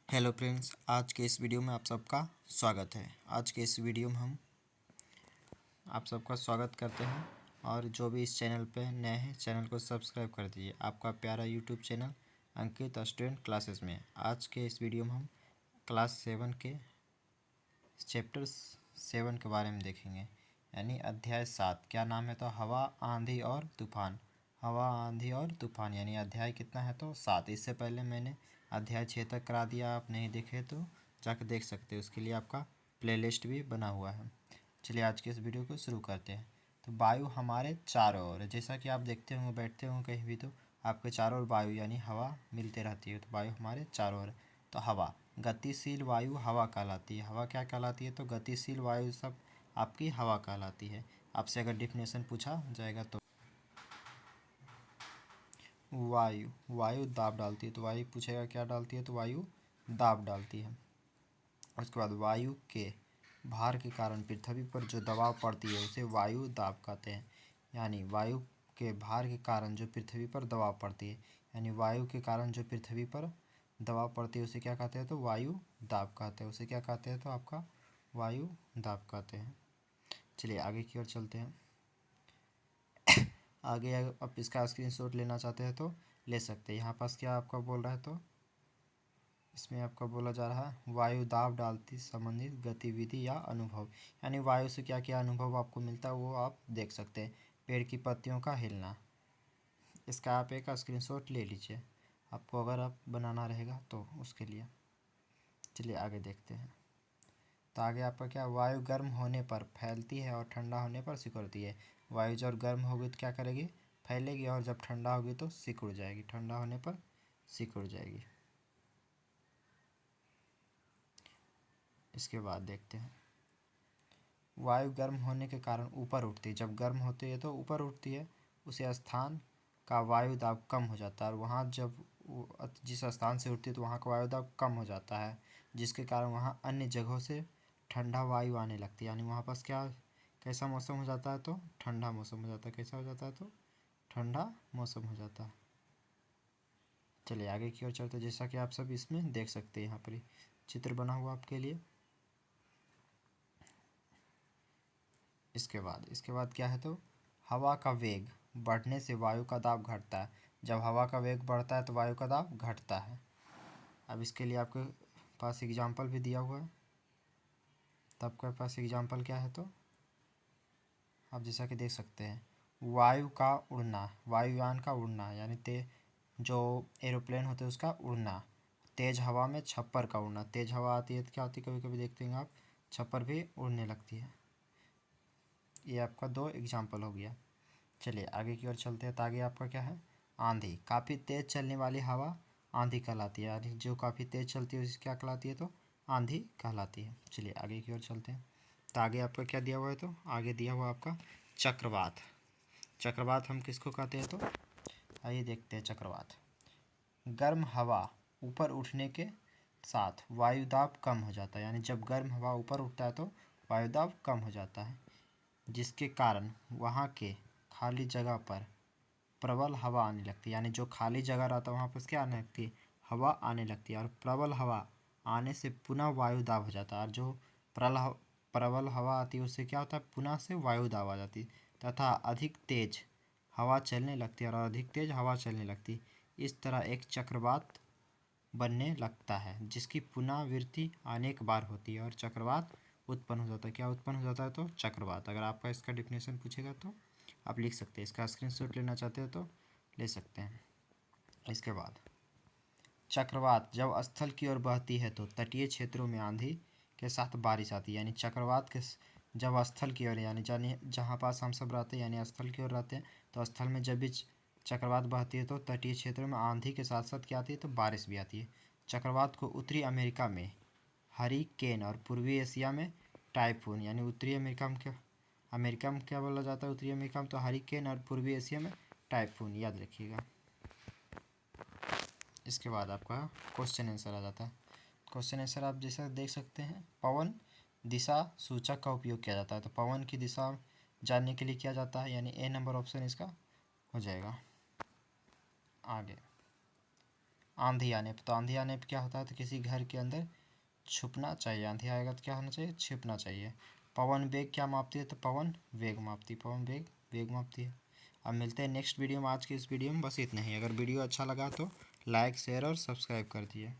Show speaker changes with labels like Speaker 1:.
Speaker 1: Hello friends, आज के इस वीडियो में आप सबका स्वागत है। आज के इस वीडियो में हम आप सबका स्वागत करते हैं और जो भी इस चैनल पे नए हैं चैनल को सब्सक्राइब कर दीजिए। आपका प्यारा यूट्यूब चैनल अंकित स्टूडेंट क्लासेस में। आज के इस वीडियो में हम क्लास 7 के चैप्टर 7 के बारे में देखेंगे, यानी अध्याय 7। क्या नाम है? तो हवा, आंधी और तूफान। हवा, आंधी और तूफान, यानी अध्याय कितना है? तो 7। इससे पहले मैंने अध्याय 6 तक करा दिया। आप नहीं देखे तो जाकर देख सकते हो, उसके लिए आपका प्लेलिस्ट भी बना हुआ है। चलिए आज के इस वीडियो को शुरू करते हैं। तो वायु हमारे चारों ओर, जैसा कि आप देखते होंगे, बैठते होंगे कहीं भी तो आपके चारों ओर वायु यानी हवा मिलते रहती है। तो वायु हमारे चारों ओर। तो हवा, गतिशील वायु हवा कहलाती है। हवा क्या कहलाती है? तो गतिशील वायु सब आपकी हवा कहलाती है। आपसे अगर डिफिनेशन पूछा जाएगा तो वायु, वायु दाब डालती है। तो वायु पूछेगा क्या डालती है? तो वायु दाब डालती है। उसके बाद वायु के भार के कारण पृथ्वी पर जो दबाव पड़ती है उसे वायु दाब कहते हैं। यानी वायु के भार के कारण जो पृथ्वी पर दबाव पड़ती है, यानी वायु के कारण जो पृथ्वी पर दबाव पड़ती है उसे क्या कहते हैं? तो वायु दाब कहते हैं। उसे क्या कहते हैं? तो आपका वायु दाब कहते हैं। चलिए आगे की ओर चलते हैं। आगे आप इसका स्क्रीनशॉट लेना चाहते हैं तो ले सकते हैं। यहाँ पास क्या आपका बोल रहा है? तो इसमें आपका बोला जा रहा है वायु दाब डालती संबंधित गतिविधि या अनुभव, यानी वायु से क्या क्या अनुभव आपको मिलता है वो आप देख सकते हैं। पेड़ की पत्तियों का हिलना, इसका आप एक स्क्रीनशॉट ले लीजिए आपको अगर आप बनाना रहेगा तो उसके लिए। चलिए आगे देखते हैं। तो आगे आपका क्या, वायु गर्म होने पर फैलती है और ठंडा होने पर सिकुड़ती है। वायु जब गर्म होगी तो क्या करेगी? फैलेगी, और जब ठंडा होगी तो सिकुड़ जाएगी। ठंडा होने पर सिकुड़ जाएगी। इसके बाद देखते हैं, वायु गर्म होने के कारण ऊपर उठती है। जब गर्म होती है तो ऊपर उठती है, उसे स्थान का वायु दाब कम हो जाता है। और वहाँ जब जिस स्थान से उठती है तो वहाँ का वायु दाब कम हो जाता है, जिसके कारण वहाँ अन्य जगहों से ठंडा वायु आने लगती है। यानी वहाँ पास क्या, कैसा मौसम हो जाता है? तो ठंडा मौसम हो जाता है। कैसा हो जाता है? तो ठंडा मौसम हो जाता है। चलिए आगे की ओर चलते हैं। जैसा कि आप सब इसमें देख सकते हैं, यहाँ पर चित्र बना हुआ आपके लिए। इसके बाद क्या है? तो हवा का वेग बढ़ने से वायु का दाब घटता है। जब हवा का वेग बढ़ता है तो वायु का दाब घटता है। अब इसके लिए आपके पास एग्जाम्पल भी दिया हुआ है। तो आपके पास एग्जाम्पल क्या है? तो आप जैसा कि देख सकते हैं, वायु का उड़ना, वायुयान का उड़ना, यानी जो एरोप्लेन होते हैं उसका उड़ना। तेज़ हवा में छप्पर का उड़ना। तेज़ हवा आती है तो क्या होती है? कभी कभी देखते हैं आप, छप्पर भी उड़ने लगती है। ये आपका 2 एग्जाम्पल हो गया। चलिए आगे की ओर चलते हैं। तो आगे आपका क्या है? आंधी, काफ़ी तेज़ चलने वाली हवा आंधी कहलाती है। यानी जो काफ़ी तेज़ चलती है उसे क्या कहलाती है? तो आंधी कहलाती है। चलिए आगे की ओर चलते हैं। तो आगे आपका क्या दिया हुआ है? तो आगे दिया हुआ आपका चक्रवात। चक्रवात हम किसको कहते हैं? तो आइए देखते हैं। चक्रवात, गर्म हवा ऊपर उठने के साथ वायुदाब कम हो जाता है। यानी जब गर्म हवा ऊपर उठता है तो वायुदाब कम हो जाता है, जिसके कारण वहाँ के खाली जगह पर प्रबल हवा आने लगती है। यानी जो खाली जगह रहता है वहाँ पर क्या आने लगती है? हवा आने लगती है। और प्रबल हवा आने से पुनः वायु दाब हो जाता है। और जो प्रबल हवा आती है उससे क्या होता है? पुनः से वायु दाब आ जाती है तथा अधिक तेज हवा चलने लगती है, और अधिक तेज हवा चलने लगती है। इस तरह एक चक्रवात बनने लगता है, जिसकी पुनरावृत्ति अनेक बार होती है और चक्रवात उत्पन्न हो जाता है। क्या उत्पन्न हो जाता है? तो चक्रवात। अगर आपका इसका डिफिनेशन पूछेगा तो आप लिख सकते हैं। इसका स्क्रीनशॉट लेना चाहते हो तो ले सकते हैं। इसके बाद चक्रवात जब स्थल की ओर बहती है तो तटीय क्षेत्रों में आंधी के साथ बारिश आती है। यानी चक्रवात के जब स्थल की ओर, यानी जानिए जहाँ पास हम सब रहते हैं यानी स्थल की ओर रहते हैं, तो स्थल में जब भी चक्रवात बहती है तो तटीय क्षेत्रों में आंधी के साथ साथ क्या आती है? तो बारिश भी आती है। चक्रवात को उत्तरी अमेरिका में हरिकेन और पूर्वी एशिया में टाइफून, यानी उत्तरी अमेरिका में क्या बोला जाता है? उत्तरी अमेरिका में तो हरिकेन और पूर्वी एशिया में टाइफून, याद रखिएगा। इसके बाद आपका क्वेश्चन आंसर आ जाता है। क्वेश्चन आंसर आप जैसा देख सकते हैं, पवन दिशा सूचक का उपयोग किया जाता है। तो पवन की दिशा जानने के लिए किया जाता है, यानी ए नंबर ऑप्शन इसका हो जाएगा। आगे आंधी आने पर, तो आंधी आने पर क्या होता है, तो किसी घर के अंदर छुपना चाहिए। आंधी आएगा तो क्या होना चाहिए, छिपना चाहिए। पवन वेग क्या मापती है, तो पवन वेग मापती है, पवन वेग वेग मापती है। अब मिलते हैं नेक्स्ट वीडियो में। आज की इस वीडियो में बस इतना ही। अगर वीडियो अच्छा लगा तो लाइक शेयर और सब्सक्राइब कर दिए।